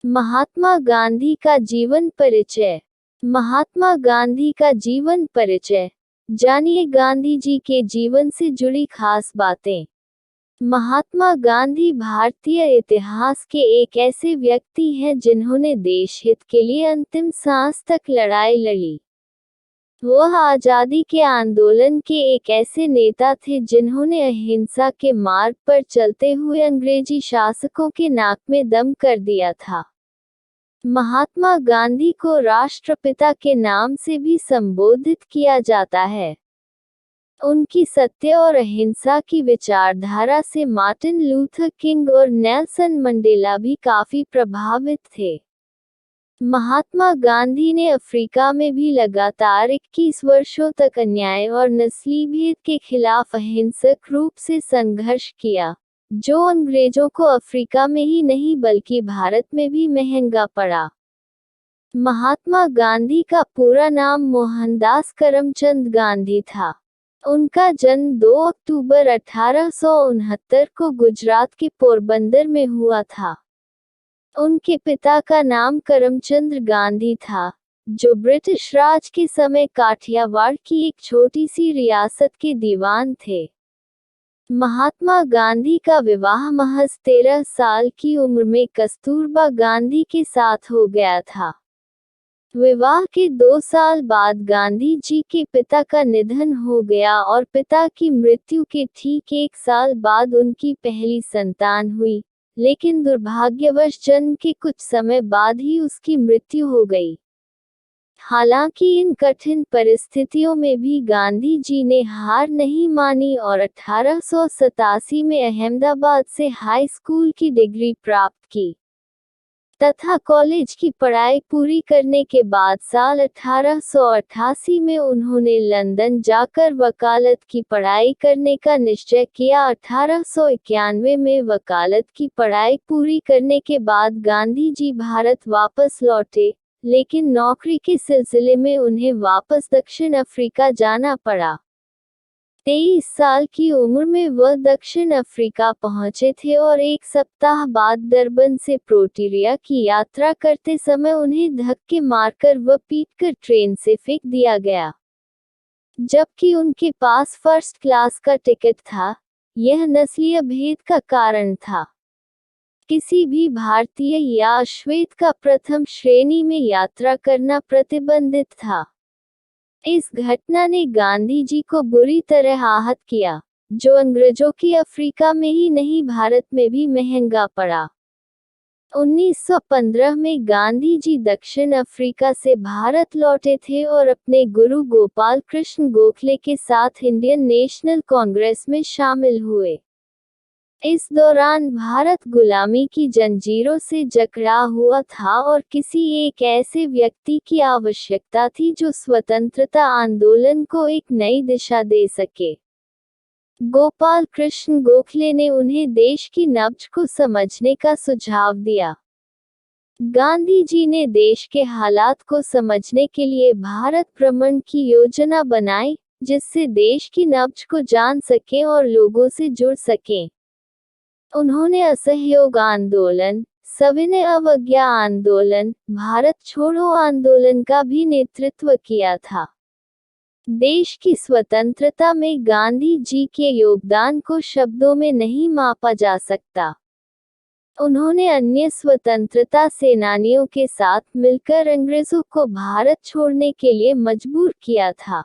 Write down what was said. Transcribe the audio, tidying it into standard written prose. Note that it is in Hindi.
महात्मा गांधी का जीवन परिचय। महात्मा गांधी का जीवन परिचय। जानिए गांधी जी के जीवन से जुड़ी खास बातें। महात्मा गांधी भारतीय इतिहास के एक ऐसे व्यक्ति हैं जिन्होंने देश हित के लिए अंतिम सांस तक लड़ाई लड़ी। वह आज़ादी के आंदोलन के एक ऐसे नेता थे जिन्होंने अहिंसा के मार्ग पर चलते हुए अंग्रेजी शासकों के नाक में दम कर दिया था। महात्मा गांधी को राष्ट्रपिता के नाम से भी संबोधित किया जाता है। उनकी सत्य और अहिंसा की विचारधारा से मार्टिन लूथर किंग और नेल्सन मंडेला भी काफी प्रभावित थे। महात्मा गांधी ने अफ्रीका में भी लगातार 21 वर्षों तक अन्याय और नस्ली भेद के खिलाफ अहिंसक रूप से संघर्ष किया, जो अंग्रेजों को अफ्रीका में ही नहीं बल्कि भारत में भी महंगा पड़ा। महात्मा गांधी का पूरा नाम मोहनदास करमचंद गांधी था। उनका जन्म 2 अक्टूबर 1869 को गुजरात के पोरबंदर में हुआ था। उनके पिता का नाम करमचंद गांधी था, जो ब्रिटिश राज के समय काठियावाड़ की एक छोटी सी रियासत के दीवान थे। महात्मा गांधी का विवाह महज 13 साल की उम्र में कस्तूरबा गांधी के साथ हो गया था। विवाह के 2 साल बाद गांधी जी के पिता का निधन हो गया और पिता की मृत्यु के ठीक 1 साल बाद उनकी पहली संतान हुई, लेकिन दुर्भाग्यवश जन्म के कुछ समय बाद ही उसकी मृत्यु हो गई। हालांकि इन कठिन परिस्थितियों में भी गांधी जी ने हार नहीं मानी और 1887 में अहमदाबाद से हाई स्कूल की डिग्री प्राप्त की तथा कॉलेज की पढ़ाई पूरी करने के बाद साल 1888 में उन्होंने लंदन जाकर वकालत की पढ़ाई करने का निश्चय किया। 1891 में वकालत की पढ़ाई पूरी करने के बाद गांधी जी भारत वापस लौटे, लेकिन नौकरी के सिलसिले में उन्हें वापस दक्षिण अफ्रीका जाना पड़ा। 23 साल की उम्र में वह दक्षिण अफ्रीका पहुंचे थे और 1 सप्ताह बाद डरबन से प्रिटोरिया की यात्रा करते समय उन्हें धक्के मारकर व पीटकर ट्रेन से फेंक दिया गया, जबकि उनके पास फर्स्ट क्लास का टिकट था। यह नस्लीय भेद का कारण था। किसी भी भारतीय या श्वेत का प्रथम श्रेणी में यात्रा करना प्रतिबंधित था। इस घटना ने गांधी जी को बुरी तरह आहत किया, जो अंग्रेजों की अफ्रीका में ही नहीं भारत में भी महंगा पड़ा। 1915 में गांधी जी दक्षिण अफ्रीका से भारत लौटे थे और अपने गुरु गोपाल कृष्ण गोखले के साथ इंडियन नेशनल कांग्रेस में शामिल हुए। इस दौरान भारत गुलामी की जंजीरों से जकड़ा हुआ था और किसी एक ऐसे व्यक्ति की आवश्यकता थी जो स्वतंत्रता आंदोलन को एक नई दिशा दे सके। गोपाल कृष्ण गोखले ने उन्हें देश की नब्ज को समझने का सुझाव दिया। गांधी जी ने देश के हालात को समझने के लिए भारत भ्रमण की योजना बनाई, जिससे देश की नब्ज को जान सकें और लोगों से जुड़ सकें। उन्होंने असहयोग आंदोलन, सविनय अवज्ञा आंदोलन, भारत छोड़ो आंदोलन का भी नेतृत्व किया था। देश की स्वतंत्रता में गांधी जी के योगदान को शब्दों में नहीं मापा जा सकता। उन्होंने अन्य स्वतंत्रता सेनानियों के साथ मिलकर अंग्रेजों को भारत छोड़ने के लिए मजबूर किया था।